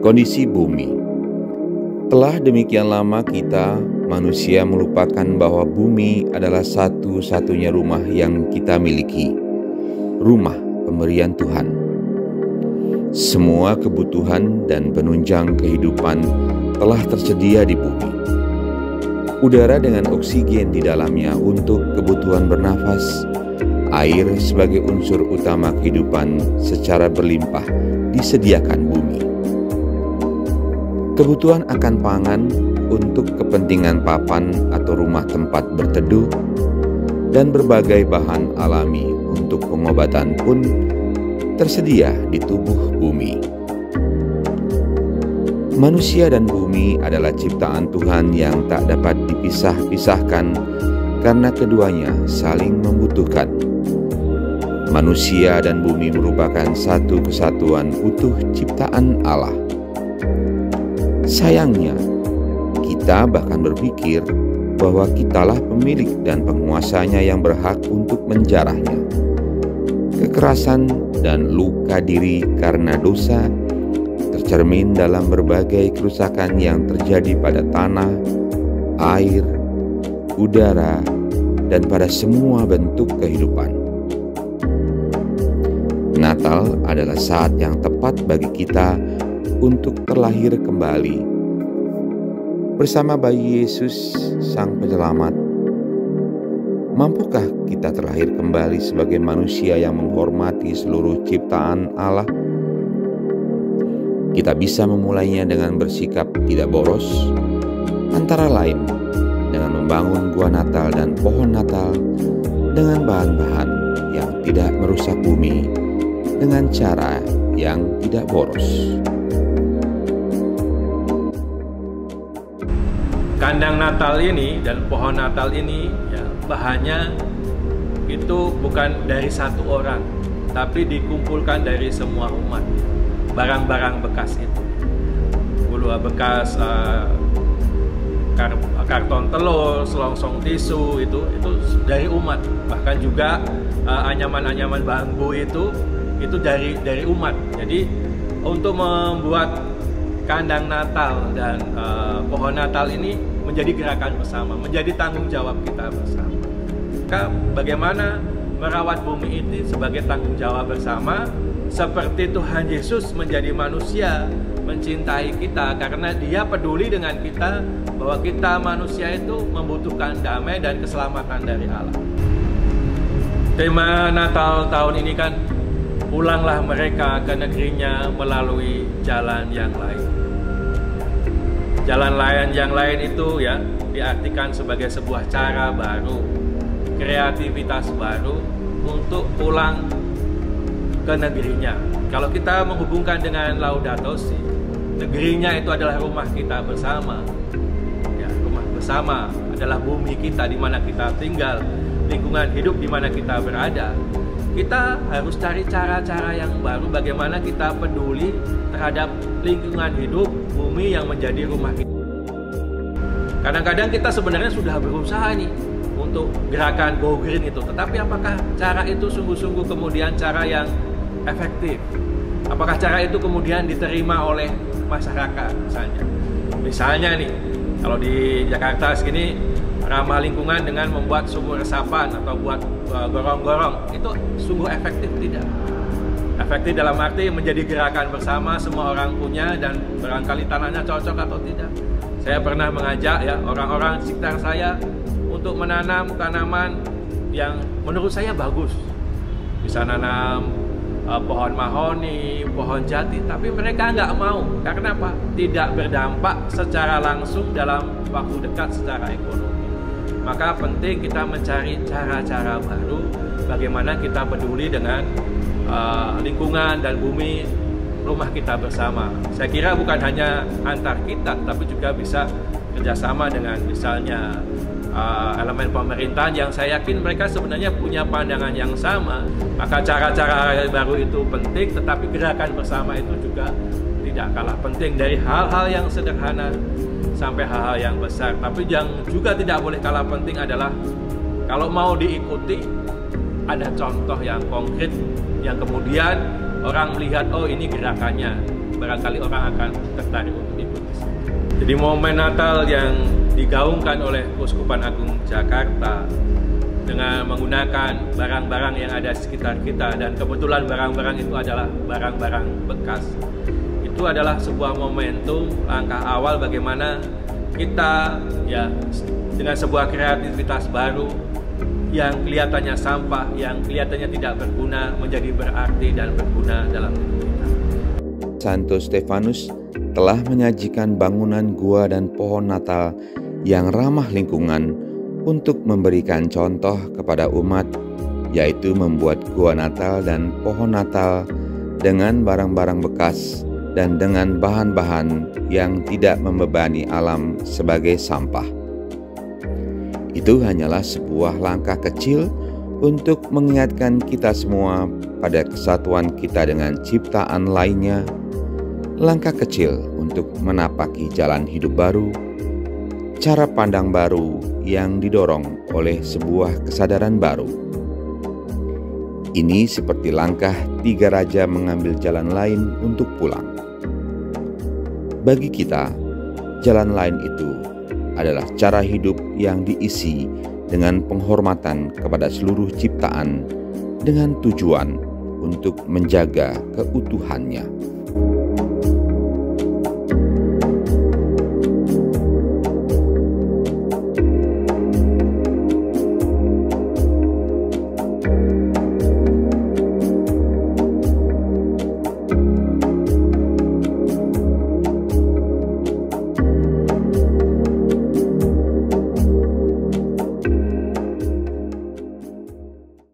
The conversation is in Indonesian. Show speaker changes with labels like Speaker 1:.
Speaker 1: Kondisi bumi. Telah demikian lama kita, manusia, melupakan bahwa bumi adalah satu-satunya rumah yang kita miliki. Rumah pemberian Tuhan. Semua kebutuhan dan penunjang kehidupan telah tersedia di bumi. Udara dengan oksigen di dalamnya untuk kebutuhan bernafas, air sebagai unsur utama kehidupan secara berlimpah disediakan bumi. Kebutuhan akan pangan untuk kepentingan papan atau rumah tempat berteduh dan berbagai bahan alami untuk pengobatan pun tersedia di tubuh bumi. Manusia dan bumi adalah ciptaan Tuhan yang tak dapat dipisah-pisahkan karena keduanya saling membutuhkan. Manusia dan bumi merupakan satu kesatuan utuh ciptaan Allah. Sayangnya, kita bahkan berpikir bahwa kitalah pemilik dan penguasanya yang berhak untuk menjarahnya. Kekerasan dan luka diri karena dosa tercermin dalam berbagai kerusakan yang terjadi pada tanah, air, udara, dan pada semua bentuk kehidupan. Natal adalah saat yang tepat bagi kita untuk terlahir kembali bersama bayi Yesus Sang Penyelamat. Mampukah kita terlahir kembali sebagai manusia yang menghormati seluruh ciptaan Allah? Kita bisa memulainya dengan bersikap tidak boros, antara lain dengan membangun gua Natal dan pohon Natal dengan bahan-bahan yang tidak merusak bumi dengan cara yang tidak boros.
Speaker 2: Kandang Natal ini dan pohon Natal ini ya, bahannya itu bukan dari satu orang, tapi dikumpulkan dari semua umat. Barang-barang bekas itu, bekas karton telur, selongsong tisu itu dari umat. Bahkan juga anyaman-anyaman bambu itu dari umat. Jadi untuk membuat kandang Natal dan pohon Natal ini menjadi gerakan bersama, menjadi tanggung jawab kita bersama. Maka bagaimana merawat bumi ini sebagai tanggung jawab bersama, seperti Tuhan Yesus menjadi manusia, mencintai kita karena Dia peduli dengan kita, bahwa kita manusia itu membutuhkan damai dan keselamatan dari Allah. Tema Natal tahun ini kan, pulanglah mereka ke negerinya melalui jalan yang lain. Jalan lain yang lain itu ya diartikan sebagai sebuah cara baru, kreativitas baru untuk pulang ke negerinya. Kalau kita menghubungkan dengan Laudato Si, negerinya itu adalah rumah kita bersama. Ya, rumah bersama adalah bumi kita di mana kita tinggal, lingkungan hidup di mana kita berada. Kita harus cari cara-cara yang baru bagaimana kita peduli terhadap lingkungan hidup bumi yang menjadi rumah kita. Kadang-kadang kita sebenarnya sudah berusaha nih untuk gerakan Go Green itu, tetapi apakah cara itu sungguh-sungguh kemudian cara yang efektif? Apakah cara itu kemudian diterima oleh masyarakat misalnya? Misalnya nih, kalau di Jakarta segini ramah lingkungan dengan membuat sumur resapan atau buat gorong-gorong, itu sungguh efektif tidak? Efektif dalam arti menjadi gerakan bersama, semua orang punya dan barangkali tanahnya cocok atau tidak. Saya pernah mengajak ya orang-orang di sekitar saya untuk menanam tanaman yang menurut saya bagus. Bisa nanam pohon mahoni, pohon jati, tapi mereka nggak mau. Karena apa? Tidak berdampak secara langsung dalam waktu dekat secara ekonomi. Maka penting kita mencari cara-cara baru bagaimana kita peduli dengan lingkungan dan bumi rumah kita bersama. Saya kira bukan hanya antar kita, tapi juga bisa kerjasama dengan misalnya elemen pemerintahan yang saya yakin mereka sebenarnya punya pandangan yang sama. Maka cara-cara baru itu penting, tetapi gerakan bersama itu juga tidak kalah penting, dari hal-hal yang sederhana sampai hal-hal yang besar. Tapi yang juga tidak boleh kalah penting adalah kalau mau diikuti ada contoh yang konkret yang kemudian orang melihat, oh ini gerakannya barangkali orang akan tertarik untuk ikut. Jadi momen Natal yang digaungkan oleh Keuskupan Agung Jakarta dengan menggunakan barang-barang yang ada di sekitar kita, dan kebetulan barang-barang itu adalah barang-barang bekas. Itu adalah sebuah momentum langkah awal bagaimana kita ya dengan sebuah kreativitas baru yang kelihatannya sampah, yang kelihatannya tidak berguna, menjadi berarti dan berguna dalam hidup kita.
Speaker 1: Santo Stefanus telah menyajikan bangunan gua dan pohon Natal yang ramah lingkungan untuk memberikan contoh kepada umat, yaitu membuat gua Natal dan pohon Natal dengan barang-barang bekas dan dengan bahan-bahan yang tidak membebani alam sebagai sampah. Itu hanyalah sebuah langkah kecil untuk mengingatkan kita semua pada kesatuan kita dengan ciptaan lainnya, langkah kecil untuk menapaki jalan hidup baru, cara pandang baru yang didorong oleh sebuah kesadaran baru. Ini seperti langkah tiga raja mengambil jalan lain untuk pulang. Bagi kita, jalan lain itu adalah cara hidup yang diisi dengan penghormatan kepada seluruh ciptaan dengan tujuan untuk menjaga keutuhannya.